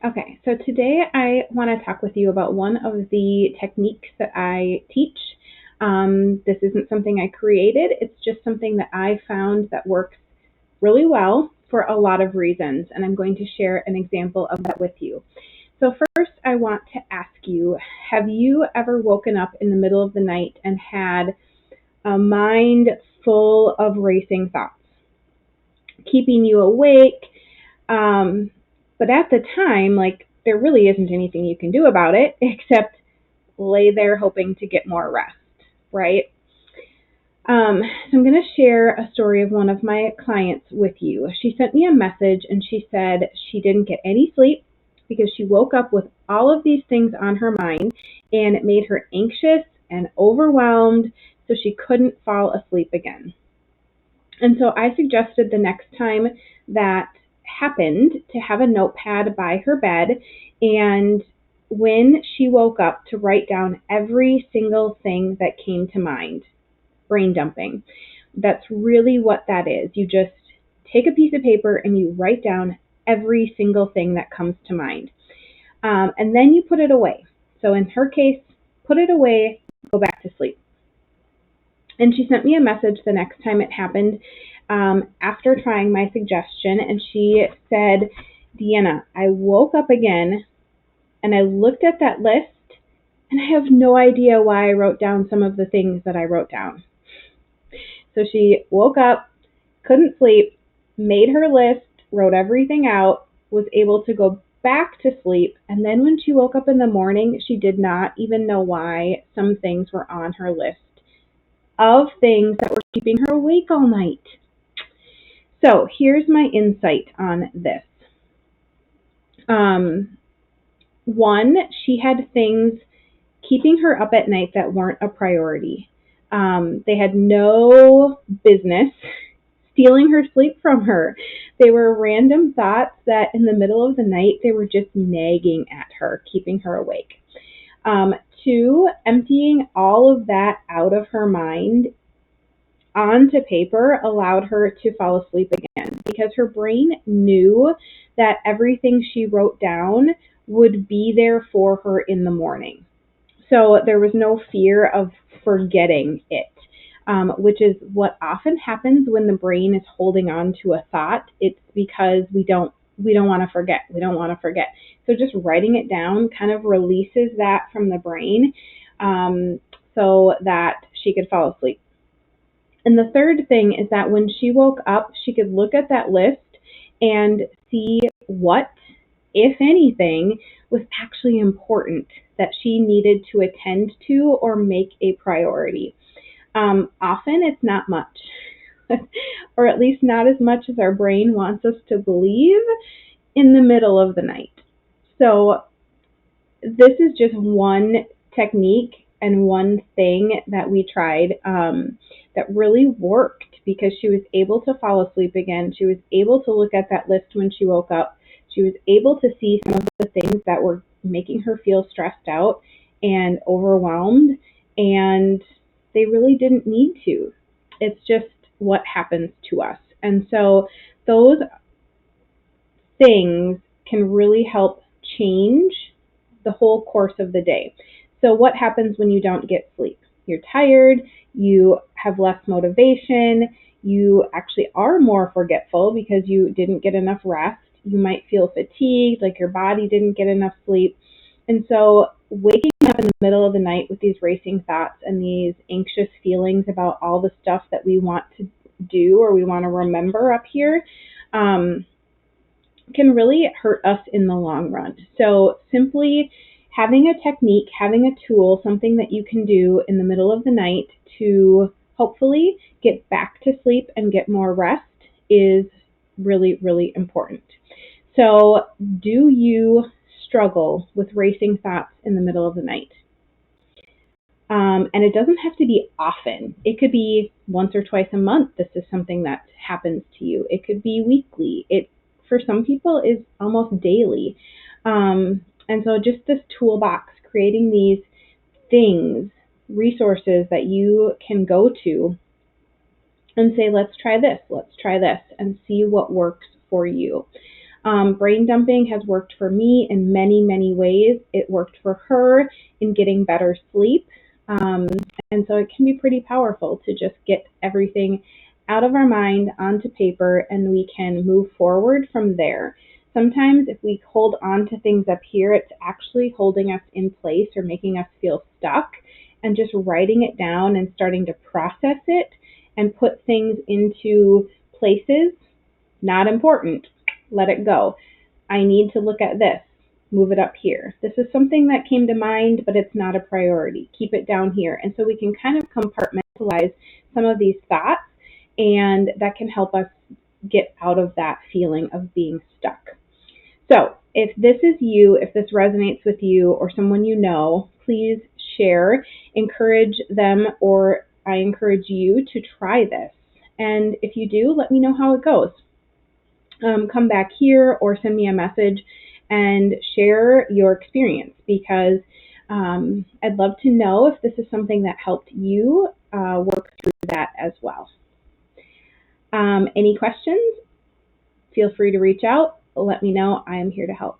Okay, so today I want to talk with you about one of the techniques that I teach. This isn't something I created, it's just something that I found that works really well for a lot of reasons, and I'm going to share an example of that with you. So, first, I want to ask you, have you ever woken up in the middle of the night and had a mind full of racing thoughts, keeping you awake? Um, but at the time, like, there really isn't anything you can do about it except lay there hoping to get more rest, right? So I'm going to share a story of one of my clients with you. She sent me a message and she said she didn't get any sleep because she woke up with all of these things on her mind and it made her anxious and overwhelmed, so she couldn't fall asleep again. And so I suggested the next time that happened to have a notepad by her bed, and when she woke up, to write down every single thing that came to mind. Brain dumping. That's really what that is. You just take a piece of paper and you write down every single thing that comes to mind. And then you put it away. So in her case, put it away, go back to sleep. And she sent me a message the next time it happened, after trying my suggestion, and she said, Deanna, I woke up again and I looked at that list and I have no idea why I wrote down some of the things that I wrote down. So she woke up, couldn't sleep, made her list, wrote everything out, was able to go back to sleep, and then when she woke up in the morning, she did not even know why some things were on her list of things that were keeping her awake all night. So here's my insight on this. One, she had things keeping her up at night that weren't a priority. They had no business stealing her sleep from her. They were random thoughts that in the middle of the night, they were just nagging at her, keeping her awake. Two, emptying all of that out of her mind onto paper allowed her to fall asleep again because her brain knew that everything she wrote down would be there for her in the morning. So there was no fear of forgetting it, which is what often happens when the brain is holding on to a thought. It's because we don't want to forget. We don't want to forget. So just writing it down kind of releases that from the brain, so that she could fall asleep. And the third thing is that when she woke up, she could look at that list and see what, if anything, was actually important that she needed to attend to or make a priority. Often it's not much, or at least not as much as our brain wants us to believe in the middle of the night. So this is just one technique and one thing that we tried, that really worked because she was able to fall asleep again. She was able to look at that list when she woke up. She was able to see some of the things that were making her feel stressed out and overwhelmed, and they really didn't need to. It's just what happens to us. And so those things can really help change the whole course of the day. So what happens when you don't get sleep? You're tired, you have less motivation, you actually are more forgetful because you didn't get enough rest. You might feel fatigued, like your body didn't get enough sleep. And so waking up in the middle of the night with these racing thoughts and these anxious feelings about all the stuff that we want to do or we want to remember up here, can really hurt us in the long run. So simply having a technique, having a tool, something that you can do in the middle of the night to hopefully get back to sleep and get more rest is really, really important. So do you struggle with racing thoughts in the middle of the night? And it doesn't have to be often. It could be once or twice a month. This is something that happens to you. It could be weekly. It, for some people, is almost daily. And so just this toolbox, creating these things, resources that you can go to and say, let's try this, and see what works for you. Brain dumping has worked for me in many, many ways. It worked for her in getting better sleep. Um, and so it can be pretty powerful to just get everything out of our mind onto paper and we can move forward from there. Sometimes if we hold on to things up here, it's actually holding us in place or making us feel stuck. And just writing it down and starting to process it and put things into places, not important. Let it go. I need to look at this. Move it up here. This is something that came to mind, but it's not a priority. Keep it down here. And so we can kind of compartmentalize some of these thoughts, and that can help us get out of that feeling of being stuck. So if this is you, if this resonates with you or someone you know, please share, encourage them, or I encourage you to try this. And if you do, let me know how it goes. Come back here or send me a message and share your experience, because I'd love to know if this is something that helped you work through that as well. Any questions? Feel free to reach out. Let me know. I am here to help.